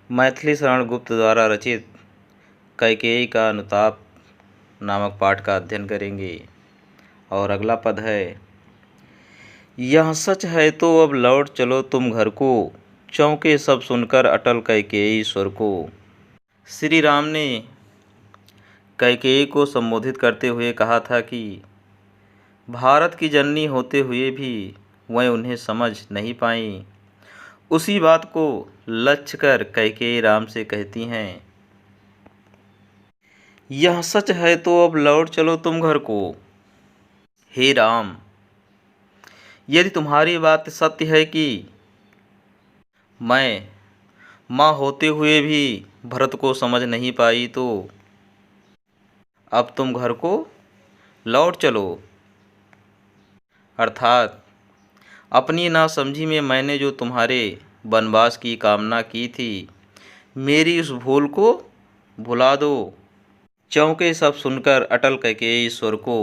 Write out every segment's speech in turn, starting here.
मैथिली शरण गुप्त द्वारा रचित कैकेयी का अनुताप नामक पाठ का अध्ययन करेंगे। और अगला पद है, यह सच है तो अब लौट चलो तुम घर को, चौंके सब सुनकर अटल कैकेयी स्वर को। श्री राम ने कैकेयी को संबोधित करते हुए कहा था कि भारत की जननी होते हुए भी वह उन्हें समझ नहीं पाई। उसी बात को लक्ष्य कर कैकेयी राम से कहती हैं, यह सच है तो अब लौट चलो तुम घर को। हे राम, यदि तुम्हारी बात सत्य है कि मैं माँ होते हुए भी भरत को समझ नहीं पाई, तो अब तुम घर को लौट चलो। अर्थात अपनी नासमझी में मैंने जो तुम्हारे वनवास की कामना की थी, मेरी उस भूल को भुला दो। चौंके सब सुनकर अटल कैकेयी स्वर को।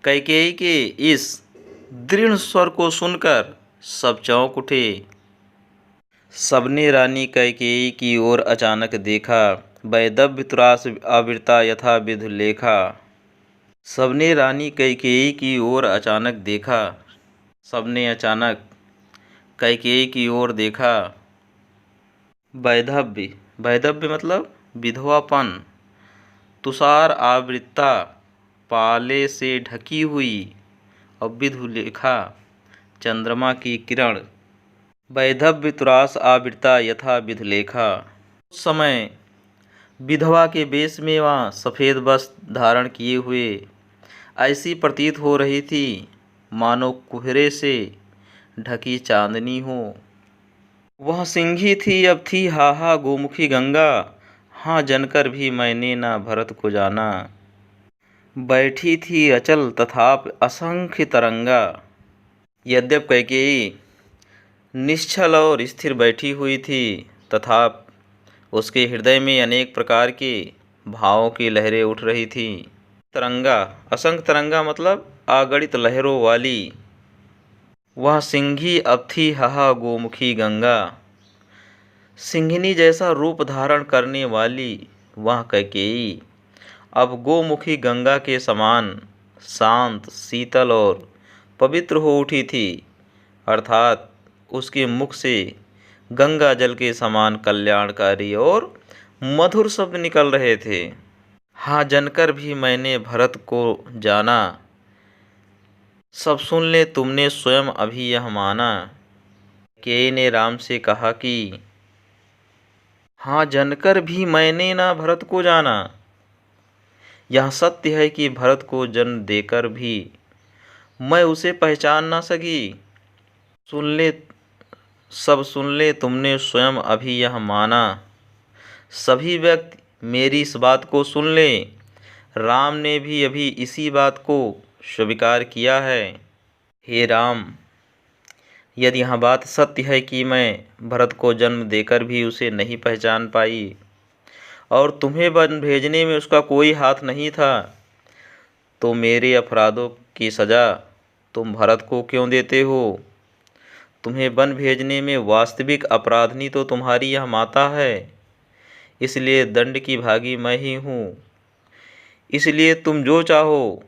कैकेयी के इस दृढ़ स्वर को सुनकर सब चौंक उठे। सबने रानी कैकेयी की ओर अचानक देखा, वैदव्य त्रास आवृता यथा विध लेखा। सबने रानी कैकेयी की ओर अचानक देखा। सबने अचानक कैकेयी की ओर देखा। वैधव्य, वैधव्य मतलब विधवापन। तुषार आवृत्ता, पाले से ढकी हुई। और विधु लेखा, चंद्रमा की किरण। वैधव्य त्रास आवृत्ता यथा विध लेखा। उस समय विधवा के वेश में वहाँ सफ़ेद वस्त्र धारण किए हुए ऐसी प्रतीत हो रही थी मानो कुहरे से ढकी चांदनी हो। वह सिंघी थी, अब थी हाहा गोमुखी गंगा। हाँ जनकर भी मैंने ना भरत को जाना। बैठी थी अचल तथाप असंख्य तरंगा। यद्यप कैकेयी निश्चल और स्थिर बैठी हुई थी, तथाप उसके हृदय में अनेक प्रकार के भावों की लहरें उठ रही थी। तरंगा, असंख्य तरंगा मतलब अगणित लहरों वाली। वह सिंघी अब थी हाहा गोमुखी गंगा। सिंघनी जैसा रूप धारण करने वाली वह कैकेयी अब गोमुखी गंगा के समान शांत, शीतल और पवित्र हो उठी थी। अर्थात उसके मुख से गंगा जल के समान कल्याणकारी और मधुर शब्द निकल रहे थे। हाँ जनकर भी मैंने भरत को जाना, सब सुन ले तुमने स्वयं अभी यह माना। कैकेयी ने राम से कहा कि हाँ जनकर भी मैंने ना भरत को जाना। यह सत्य है कि भरत को जन्म देकर भी मैं उसे पहचान ना सकी। सब सुन ले तुमने स्वयं अभी यह माना। सभी व्यक्ति मेरी इस बात को सुन ले। राम ने भी अभी इसी बात को स्वीकार किया है। हे राम, यदि यह बात सत्य है कि मैं भरत को जन्म देकर भी उसे नहीं पहचान पाई और तुम्हें वन भेजने में उसका कोई हाथ नहीं था, तो मेरे अपराधों की सज़ा तुम भरत को क्यों देते हो? तुम्हें वन भेजने में वास्तविक अपराधनी तो तुम्हारी यह माता है, इसलिए दंड की भागी मैं ही हूँ। इसलिए तुम जो चाहो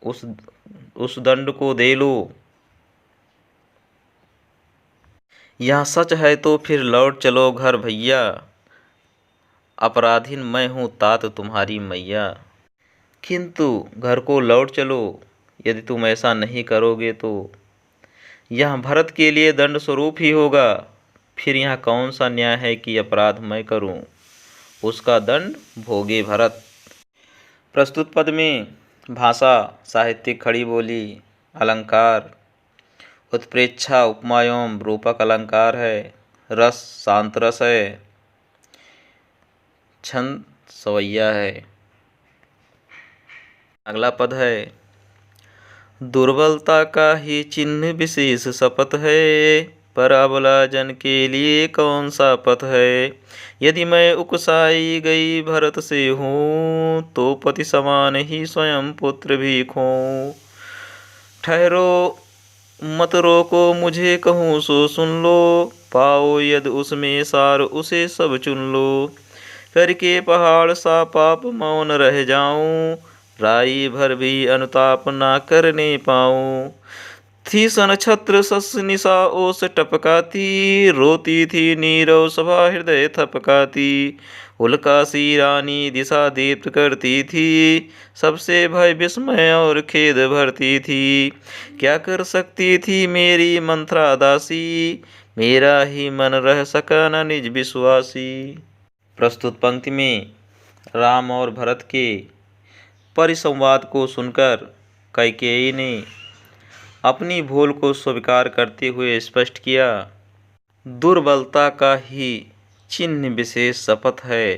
उस दंड को दे लो। यह सच है तो फिर लौट चलो घर भैया, अपराधीन मैं हूँ तात तुम्हारी मैया। किंतु घर को लौट चलो, यदि तुम ऐसा नहीं करोगे तो यह भरत के लिए दंड स्वरूप ही होगा। फिर यहाँ कौन सा न्याय है कि अपराध मैं करूँ, उसका दंड भोगे भरत। प्रस्तुत पद में भाषा, साहित्यिक खड़ी बोली, अलंकार, उत्प्रेक्षा, उपमा एवं रूपक अलंकार है। रस शांत रस है। छंद सवैया है। अगला पद है, दुर्बलता का ही चिन्ह विशेष शपथ है, पर अबला जन के लिए कौन सा पथ है। यदि मैं उकसाई गई भरत से हूँ, तो पति समान ही स्वयं पुत्र भी खोऊं। ठहरो मत रोको मुझे कहूँ सो सुन लो, पाओ यदि उसमें सार उसे सब चुन लो। करके पहाड़ सा पाप मौन रह जाऊं, राई भर भी अनुताप ना करने पाऊं। थी सन छत्र सस निशा ओस टपकाती, रोती थी नीरव सभा हृदय थपकाती। उल्कासी रानी दिशा दीप्त करती थी, सबसे भय विस्मय और खेद भरती थी। क्या कर सकती थी मेरी मंत्रा दासी, मेरा ही मन रह सका न निज विश्वासी। प्रस्तुत पंक्ति में राम और भरत के परिसंवाद को सुनकर कैकेयी ने अपनी भूल को स्वीकार करते हुए स्पष्ट किया, दुर्बलता का ही चिन्ह विशेष शपथ है,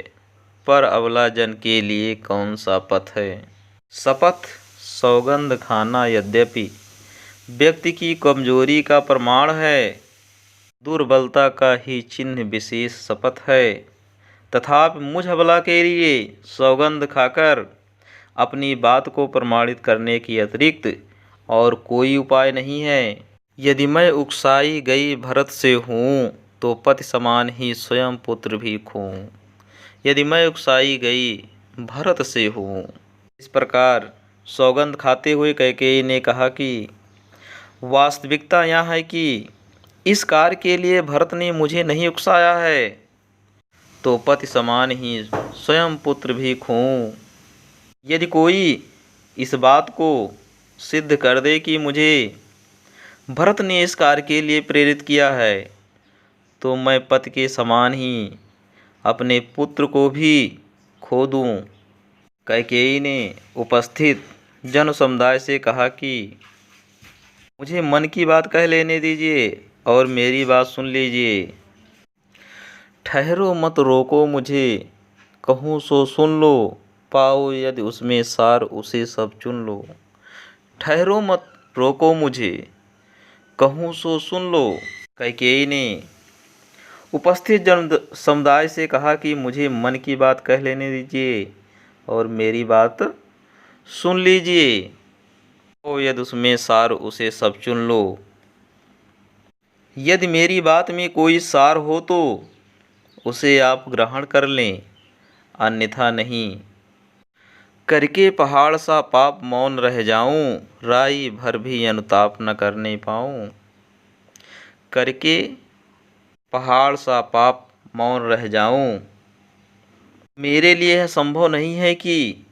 पर अबला जन के लिए कौन सा पथ है। शपथ सौगंध खाना यद्यपि व्यक्ति की कमजोरी का प्रमाण है, दुर्बलता का ही चिन्ह विशेष शपथ है, तथापि मुझ अबला के लिए सौगंध खाकर अपनी बात को प्रमाणित करने के अतिरिक्त और कोई उपाय नहीं है। यदि मैं उकसाई गई भरत से हूँ, तो पति समान ही स्वयं पुत्र भी खोऊं। यदि मैं उकसाई गई भरत से हूँ। इस प्रकार सौगंध खाते हुए कैकेयी ने कहा कि वास्तविकता यह है कि इस कार्य के लिए भरत ने मुझे नहीं उकसाया है, तो पति समान ही स्वयं पुत्र भी खोऊं। यदि कोई इस बात को सिद्ध कर दे कि मुझे भरत ने इस कार्य के लिए प्रेरित किया है, तो मैं पति के समान ही अपने पुत्र को भी खो दूं। कैकेयी ने उपस्थित जन समुदाय से कहा कि मुझे मन की बात कह लेने दीजिए और मेरी बात सुन लीजिए। ठहरो मत रोको मुझे, कहूँ सो सुन लो, पाओ यदि उसमें सार उसे सब चुन लो। ठहरो मत रोको मुझे, कहूँ सो सुन लो। कैकेयी ने उपस्थित जन समुदाय से कहा कि मुझे मन की बात कह लेने दीजिए और मेरी बात सुन लीजिए। ओ यदि उसमें सार उसे सब चुन लो। यदि मेरी बात में कोई सार हो तो उसे आप ग्रहण कर लें, अन्यथा नहीं। करके पहाड़ सा पाप मौन रह जाऊं, राई भर भी अनुताप न करने पाऊं। करके पहाड़ सा पाप मौन रह जाऊं। मेरे लिए यह संभव नहीं है कि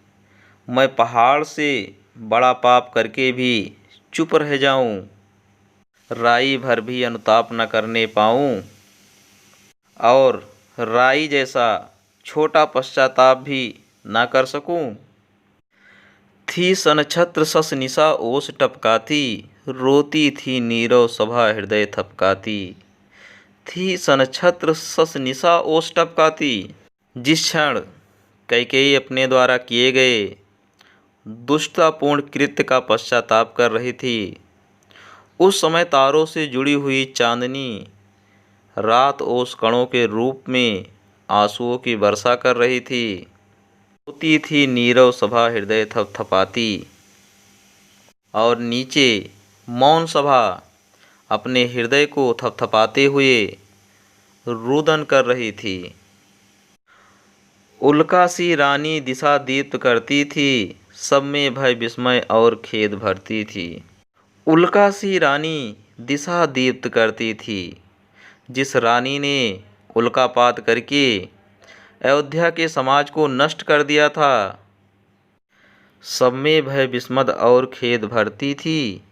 मैं पहाड़ से बड़ा पाप करके भी चुप रह जाऊं, राई भर भी अनुताप न करने पाऊं और राई जैसा छोटा पश्चाताप भी ना कर सकूं। थी सनछत्र सस निशा ओस टपकाती, रोती थी नीरव सभा हृदय थपकाती। थी सनछत्र सस निशा ओस टपकाती। जिस क्षण कैकेयी अपने द्वारा किए गए दुष्टतापूर्ण कृत्य का पश्चाताप कर रही थी, उस समय तारों से जुड़ी हुई चांदनी रात ओस कणों के रूप में आंसुओं की वर्षा कर रही थी। रोती थी नीरव सभा हृदय थपथपाती और नीचे मौन सभा अपने हृदय को थपथपाते हुए रुदन कर रही थी। उल्का सी रानी दिशा दीप्त करती थी, सब में भय विस्मय और खेद भरती थी। उल्का सी रानी दिशा दीप्त करती थी। जिस रानी ने उल्कापात करके अयोध्या के समाज को नष्ट कर दिया था, सब में भय विस्मद और खेद भरती थी,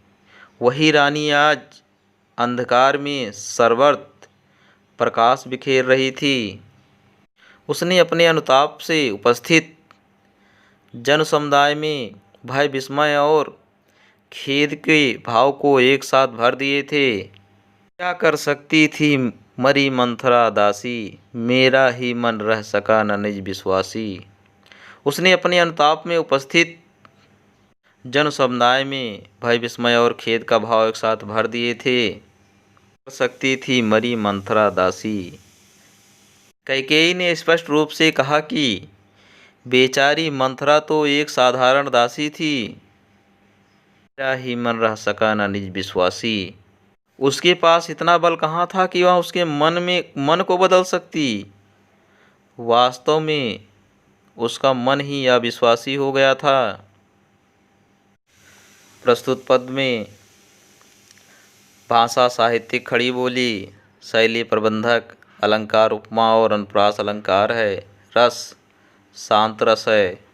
वही रानी आज अंधकार में सर्वत्र प्रकाश बिखेर रही थी। उसने अपने अनुताप से उपस्थित जन समुदाय में भय विस्मय और खेद के भाव को एक साथ भर दिए थे। क्या कर सकती थी मरी मंथरा दासी, मेरा ही मन रह सका न निज विश्वासी। उसने अपने अनुताप में उपस्थित जन समुदाय में भय विस्मय और खेद का भाव एक साथ भर दिए थे। कर सकती थी मरी मंथरा दासी। कैकेयी ने स्पष्ट रूप से कहा कि बेचारी मंथरा तो एक साधारण दासी थी, मेरा ही मन रह सका न निज विश्वासी। उसके पास इतना बल कहाँ था कि वह उसके मन को बदल सकती। वास्तव में उसका मन ही अविश्वासी हो गया था। प्रस्तुत पद में भाषा साहित्यिक खड़ी बोली, शैली प्रबंधक, अलंकार उपमा और अनुप्रास अलंकार है। रस शांत रस है।